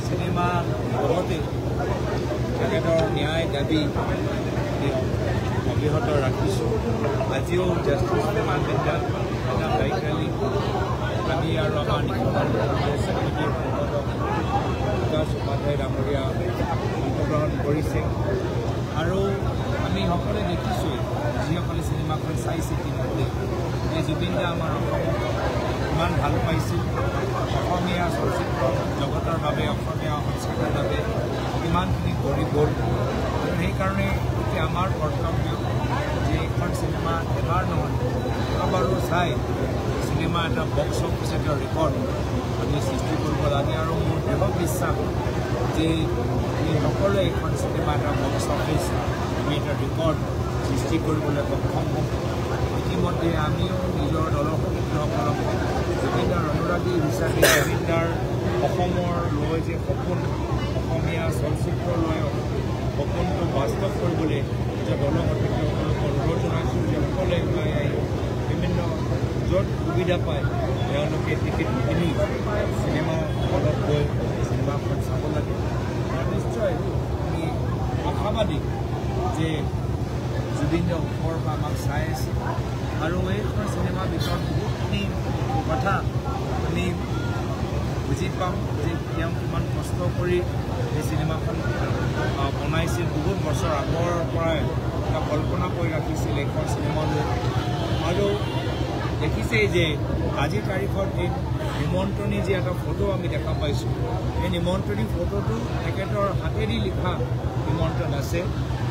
Cinema লগতে তেখেতৰ ন্যায় দাবী অব্যাহত ৰাখিছোঁ। আজিও জাষ্টিছ ডিপাৰ্টমেণ্টত এটা বাইক ৰেলী আমি আৰু আমাৰ নিকটৰ সমিতিৰ সম্পাদক বিকাশ উপাধ্যায় ডাঙৰীয়া অংশগ্ৰহণ কৰিছে। আৰু আমি সকলোৱে দেখিছোঁ, যিসকলে চিনেমাখন চাইছে ইতিমধ্যে, যে জুবিন দা আমাৰ অসমক ইমান ভাল পাইছিল, অসমীয়া চলচ্চিত্ৰ জগতৰ বাবে, অসমীয়া সংস্কৃতিৰ বাবে ইমানখিনি কৰি গ'ল। আৰু সেইকাৰণে এতিয়া আমাৰ কৰ্তব্য যে এইখন চিনেমা এবাৰ নহয় কেইবাবাৰো চাই চিনেমা এটা বক্স অফিচ এটা ৰেকৰ্ড আমি সৃষ্টি কৰিব লাগে। আৰু মোৰ দৃঢ় বিশ্বাস যে এই সকলোৱে এইখন চিনেমা এটা বক্স অফিচ আমি এটা ৰেকৰ্ড সৃষ্টি কৰিবলৈ সক্ষম হ'ম। ইতিমধ্যে আমিও নিজৰ দলৰ সদস্যসকলক জুবিন দাৰ অনুৰাগী হিচাপে জুবিন দাৰ অসমৰ লৈ যে সপোন, অসমীয়া চলচ্চিত্ৰ লৈ সপোনটো বাস্তৱ কৰিবলৈ যে দলৰ সদস্যসকলক অনুৰোধ জনাইছোঁ যে সকলোৱে ওলাই আহি বিভিন্ন য'ত সুবিধা পায় তেওঁলোকে টিকেট কিনি চিনেমা হলত গৈ চিনেমাখন চাব লাগে। আৰু নিশ্চয় আমি আশাবাদী যে জুবিন দা ওপৰৰ পৰা আমাক চাই আছে আৰু এইখন চিনেমাৰ ভিতৰত বহুতখিনি কথা আমি বুজি পাম যে তেওঁ কিমান কষ্ট কৰি এই চিনেমাখন বনাইছিল। বহুত বছৰ আগৰ পৰাই এটা কল্পনা কৰি ৰাখিছিল এইখন চিনেমালৈ। আৰু দেখিছেই যে আজিৰ তাৰিখত এই নিমন্ত্ৰণী যি এটা ফটো আমি দেখা পাইছোঁ, এই নিমন্ত্ৰণী ফটোটো তেখেতৰ হাতেদি লিখা নিমন্ত্ৰণ আছে,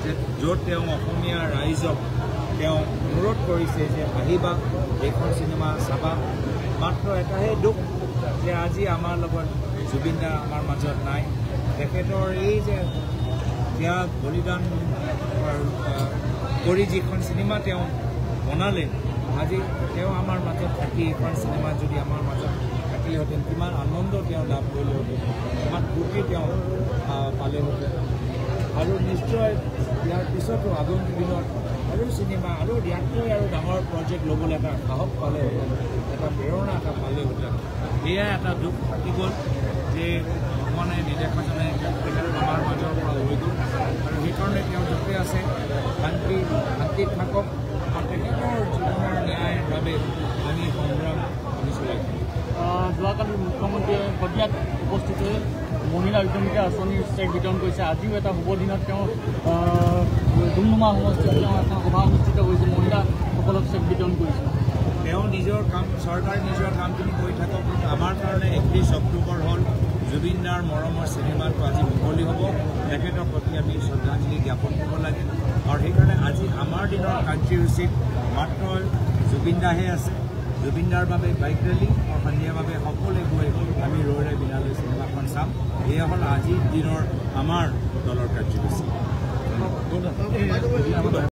যে য'ত তেওঁ অসমীয়া ৰাইজক তেওঁ অনুৰোধ কৰিছে যে আহিবা এইখন চিনেমা চাবা। মাত্ৰ এটাহে দুখ যে আজি আমাৰ লগত জুবিন দা আমাৰ মাজত নাই। তেখেতৰ এই যে ত্যাগ বলিদান কৰি যিখন চিনেমা তেওঁ বনালে, আজি তেওঁ আমাৰ মাজত থাকি এইখন চিনেমা যদি আমাৰ মাজত থাকিলেহেঁতেন কিমান আনন্দ তেওঁ লাভ কৰিলেহেঁতেন, কিমান ফূৰ্তি তেওঁ পালেহেঁতেন। আৰু নিশ্চয় ইয়াৰ পিছতো আগন্তুক দিনত আৰু চিনেমা আৰু ইয়াতকৈ আৰু ডাঙৰ প্ৰজেক্ট ল'বলৈ এটা সাহস পালেহেঁতেন, এটা প্ৰেৰণা এটা পালেহেঁতেন। এয়াই এটা দুখ থাকি গ'ল যে ভগৱানে নিৰ্দেশকজনে আমাৰ মাজৰ পৰা লৈ গ'ল। আৰু সেইকাৰণে তেওঁ য'তে আছে শান্তিত থাকক আৰু তেখেতৰ জীৱনৰ ন্যায়ৰ বাবে আমি সংগ্ৰাম আমি চলাই থাকোঁ। যোৱাকালি মুখ্যমন্ত্ৰীয়ে শদিয়াত উপস্থিত হৈ মহিলা উদ্যমিতা আঁচনিৰ চেক বিতৰণ কৰিছে। আজিও এটা শুভ দিনত তেওঁ ডুমডুমা সমষ্টিত তেওঁ এখন সভা অনুষ্ঠিত কৰিছে, মহিলাসকলক চেক বিতৰণ কৰিছে। তেওঁ নিজৰ কাম, চৰকাৰে নিজৰ কামখিনি কৰি থাকক। কিন্তু আমাৰ কাৰণে 31 অক্টোবৰ হ'ল জুবিন দাৰ মৰমৰ চিনেমাটো আজি মুকলি হ'ব। তেখেতৰ প্ৰতি আমি শ্ৰদ্ধাঞ্জলি জ্ঞাপন কৰিব লাগে। আৰু সেইকাৰণে আজি আমাৰ দিনৰ কাৰ্যসূচীত মাত্ৰ জুবিন দাহে আছে। জুবিন দাৰ বাবে বাইক ৰেলী আৰু সন্ধিয়াৰ বাবে সকলোৱে গৈ আমি ৰৈ বিনালৈ চিনেমাখন চাম। এয়া হ'ল আজিৰ দিনৰ আমাৰ দলৰ কাৰ্যসূচী।